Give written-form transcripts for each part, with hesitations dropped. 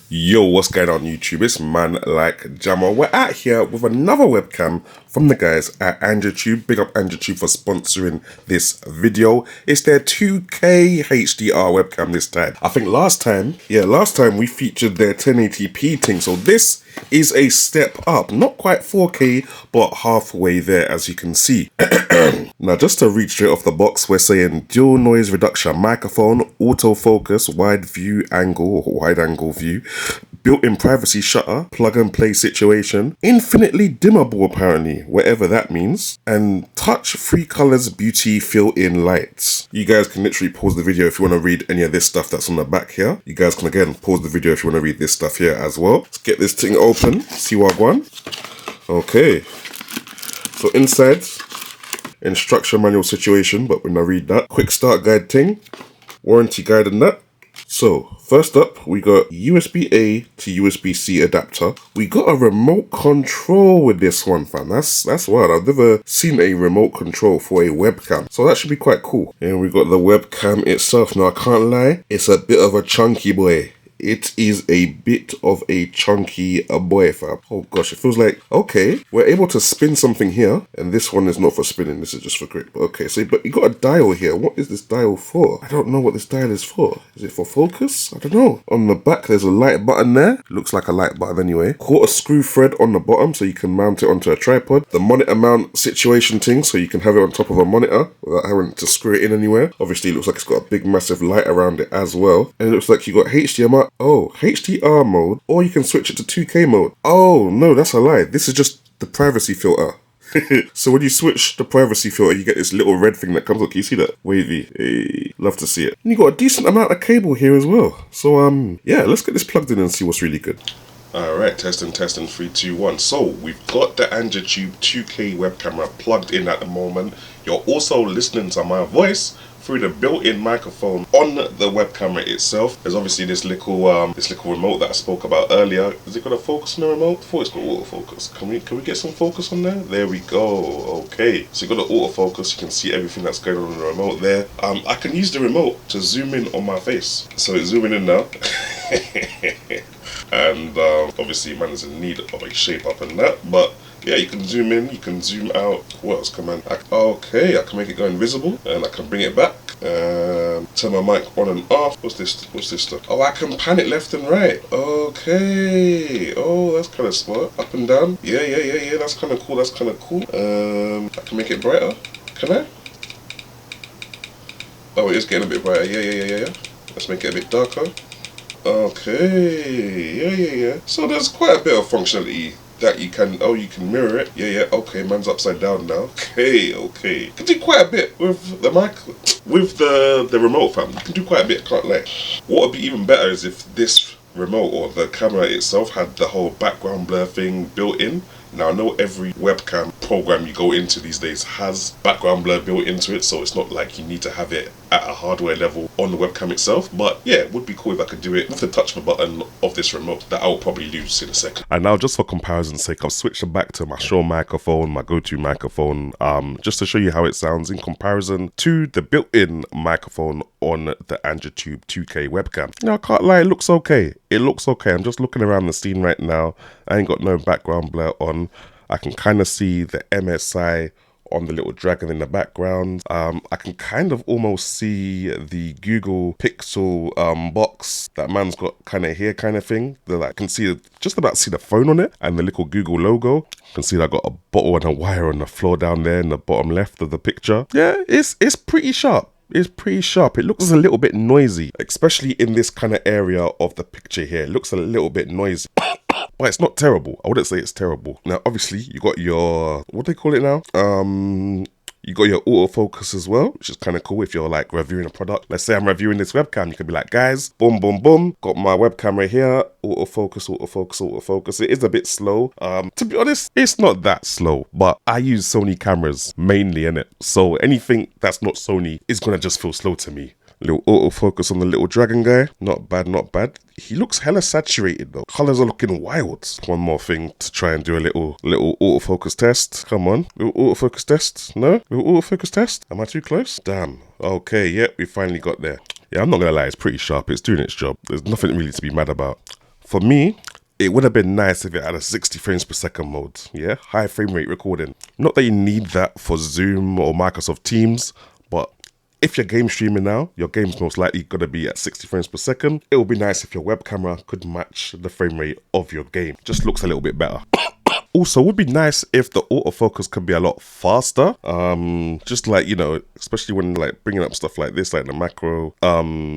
Yo, what's going on YouTube? It's man like Jamo. We're out here with another webcam from the guys at Angetube. Big up Angetube for sponsoring this video. It's their 2K HDR webcam this time. I think last time we featured their 1080p thing. So this is a step up. Not quite 4K, but halfway there as you can see. Now just to read straight off the box, we're saying dual noise reduction microphone, autofocus, wide view angle or wide angle view, built-in privacy shutter, plug and play situation, infinitely dimmable apparently, whatever that means, and touch 3 colors beauty fill-in lights. You guys can literally pause the video if you want to read any of this stuff that's on the back here. You guys can again pause the video if you want to read this stuff here as well. Let's get this thing open, see what I want. Okay, so inside, instruction manual situation, but when I read that, quick start guide thing, warranty guide and that. So first up, we got USB-A to USB-C adapter. We got a remote control with this one, fam. That's wild. I've never seen a remote control for a webcam, so that should be quite cool. And we got the webcam itself. Now I can't lie, it's a bit of a chunky boy. It is a bit of a chunky boy, fam. Oh gosh, it feels like, okay, we're able to spin something here, and this one is not for spinning, this is just for grip. Okay, so, but you got a dial here. What is this dial for? I don't know what this dial is for. Is it for focus? I don't know. On the back, there's a light button there. Looks like a light button anyway. Quarter screw thread on the bottom, so you can mount it onto a tripod. The monitor mount situation thing, so you can have it on top of a monitor without having to screw it in anywhere. Obviously, it looks like it's got a big, massive light around it as well. And it looks like you got HDMI. Oh, HDR mode, or you can switch it to 2K mode. Oh, no, that's a lie. This is just the privacy filter. So when you switch the privacy filter, you get this little red thing that comes up. Can you see that? Wavy. Hey, love to see it. And you got a decent amount of cable here as well. So, yeah, let's get this plugged in and see what's really good. Alright, testing, 3, 2, 1. So, we've got the Angetube 2K web camera plugged in at the moment. You're also listening to my voice through the built-in microphone on the web camera itself. There's obviously this little remote that I spoke about earlier. Is it got a focus on the remote? I thought it's got autofocus. Can we get some focus on there? There we go. Okay, so you got the autofocus. You can see everything that's going on the remote there. I can use the remote to zoom in on my face. So it's zooming in now. And obviously man is in need of a shape up and that, but yeah, you can zoom in, you can zoom out. What else can okay, I can make it go invisible, and I can bring it back, turn my mic on and off. What's this stuff? Oh, I can pan it left and right. Okay, oh, that's kind of smart. Up and down. Yeah, that's kind of cool, I can make it brighter. Can I? Oh, it is getting a bit brighter. Yeah. Let's make it a bit darker. Okay, yeah. So there's quite a bit of functionality that you can mirror it. Yeah, okay, man's upside down now. Okay. You can do quite a bit with the mic, with the remote, fam. You can do quite a bit, can't lie. What would be even better is if this remote or the camera itself had the whole background blur thing built in. Now I know every webcam program you go into these days has background blur built into it, so it's not like you need to have it at a hardware level on the webcam itself. But yeah, it would be cool if I could do it with the touch of a button of this remote that I'll probably lose in a second. And now just for comparison's sake, I've switched it back to my Shure microphone, my go-to microphone, just to show you how it sounds in comparison to the built-in microphone on the Angetube 2K webcam. Now I can't lie, it looks okay. I'm just looking around the scene right now. I ain't got no background blur on. I can kind of see the MSI on the little dragon in the background. I can kind of almost see the Google Pixel box that man's got kind of here kind of thing. I can just about see the phone on it and the little Google logo. I can see that I got a bottle and a wire on the floor down there in the bottom left of the picture. Yeah, it's pretty sharp. It's pretty sharp. It looks a little bit noisy, especially in this kind of area of the picture here. It looks a little bit noisy. But it's not terrible. I wouldn't say it's terrible. Now, obviously, you got your, what do they call it now? You got your autofocus as well, which is kind of cool if you're like reviewing a product. Let's say I'm reviewing this webcam. You could be like, guys, boom. Got my webcam right here. Autofocus. It is a bit slow. To be honest, it's not that slow, but I use Sony cameras mainly, innit? So anything that's not Sony is going to just feel slow to me. Little autofocus on the little dragon guy. Not bad. He looks hella saturated though. Colors are looking wild. One more thing to try and do a little autofocus test. Come on. Little autofocus test. No? Little autofocus test? Am I too close? Damn. Okay, yep, we finally got there. Yeah, I'm not gonna lie, it's pretty sharp. It's doing its job. There's nothing really to be mad about. For me, it would have been nice if it had a 60 frames per second mode, yeah? High frame rate recording. Not that you need that for Zoom or Microsoft Teams, but if you're game streaming now, your game's most likely going to be at 60 frames per second. It would be nice if your web camera could match the frame rate of your game. Just looks a little bit better. Also, it would be nice if the autofocus could be a lot faster. Just like, you know, especially when like bringing up stuff like this, like the macro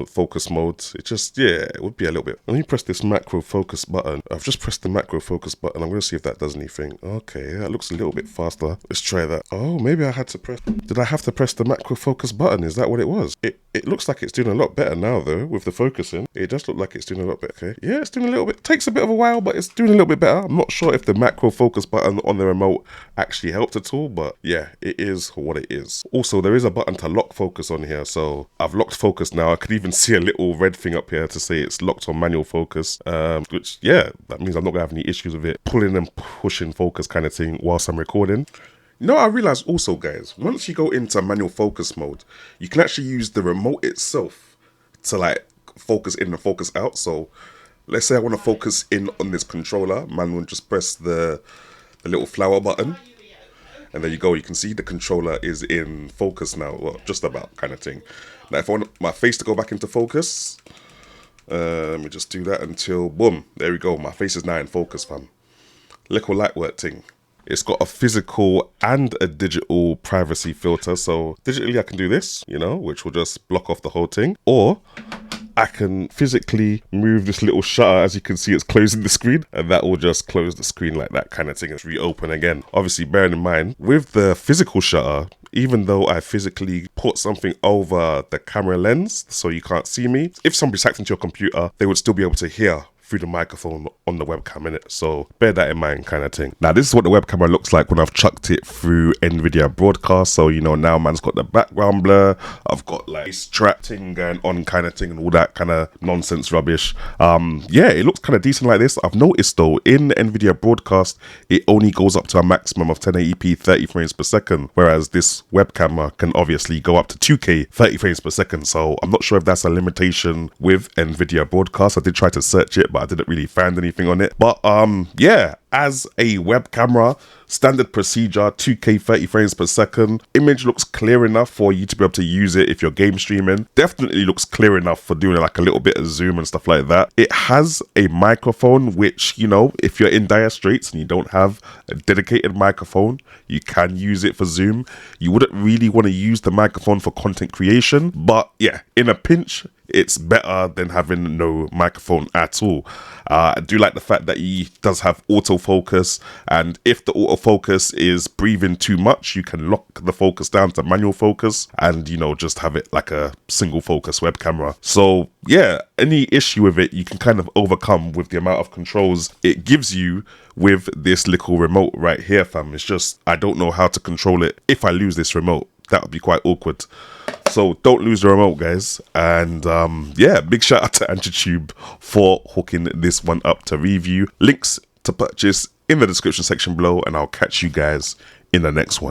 focus mode. It just, yeah, it would be a little bit. Let me press this macro focus button. I've just pressed the macro focus button. I'm going to see if that does anything. Okay, that looks a little bit faster. Let's try that. Oh, maybe I had to press. Did I have to press the macro focus button? Is that what it was? It looks like it's doing a lot better now though with the focusing. It does look like it's doing a lot better. Okay, yeah, it's doing a little bit. Takes a bit of a while, but it's doing a little bit better. I'm not sure if the macro focus button on the remote actually helped at all, but yeah, it is what it is. Also, there is a button to lock focus on here, so I've locked focus now. I could even see a little red thing up here to say it's locked on manual focus, which, yeah, that means I'm not gonna have any issues with it pulling and pushing focus kind of thing whilst I'm recording. You know, I realized also, guys, once you go into manual focus mode, you can actually use the remote itself to like focus in and focus out. So let's say I want to focus in on this controller, man will just press the little flower button. And there you go, you can see the controller is in focus now, well, just about kind of thing. Now if I want my face to go back into focus, let me just do that until, boom, there we go, my face is now in focus, fam. Little light work thing. It's got a physical and a digital privacy filter. So digitally I can do this, you know, which will just block off the whole thing. Or I can physically move this little shutter. As you can see, it's closing the screen, and that will just close the screen like that kind of thing. It's reopen again. Obviously, bearing in mind, with the physical shutter, even though I physically put something over the camera lens so you can't see me, if somebody's hacked into your computer, they would still be able to hear through the microphone on the webcam, innit? So bear that in mind kind of thing. Now this is what the web camera looks like when I've chucked it through Nvidia Broadcast. So you know, now man's got the background blur, I've got like this trap thing going on kind of thing and all that kind of nonsense rubbish. Yeah, it looks kind of decent like this. I've noticed though, in Nvidia Broadcast, it only goes up to a maximum of 1080p 30 frames per second, whereas this web camera can obviously go up to 2K 30 frames per second. So I'm not sure if that's a limitation with Nvidia Broadcast. I did try to search it, but I didn't really find anything on it. But yeah, as a web camera, standard procedure, 2K 30 frames per second. Image looks clear enough for you to be able to use it if you're game streaming. Definitely looks clear enough for doing like a little bit of zoom and stuff like that. It has a microphone, which, you know, if you're in dire straits and you don't have a dedicated microphone, you can use it for zoom. You wouldn't really want to use the microphone for content creation, but yeah, in a pinch, it's better than having no microphone at all. I do like the fact that he does have autofocus, and if the autofocus is breathing too much, you can lock the focus down to manual focus and, you know, just have it like a single focus web camera. So yeah, any issue with it, you can kind of overcome with the amount of controls it gives you with this little remote right here, fam. It's just, I don't know how to control it. If I lose this remote, that would be quite awkward. So don't lose the remote, guys. And yeah, big shout out to Angetube for hooking this one up to review. Links to purchase in the description section below, and I'll catch you guys in the next one.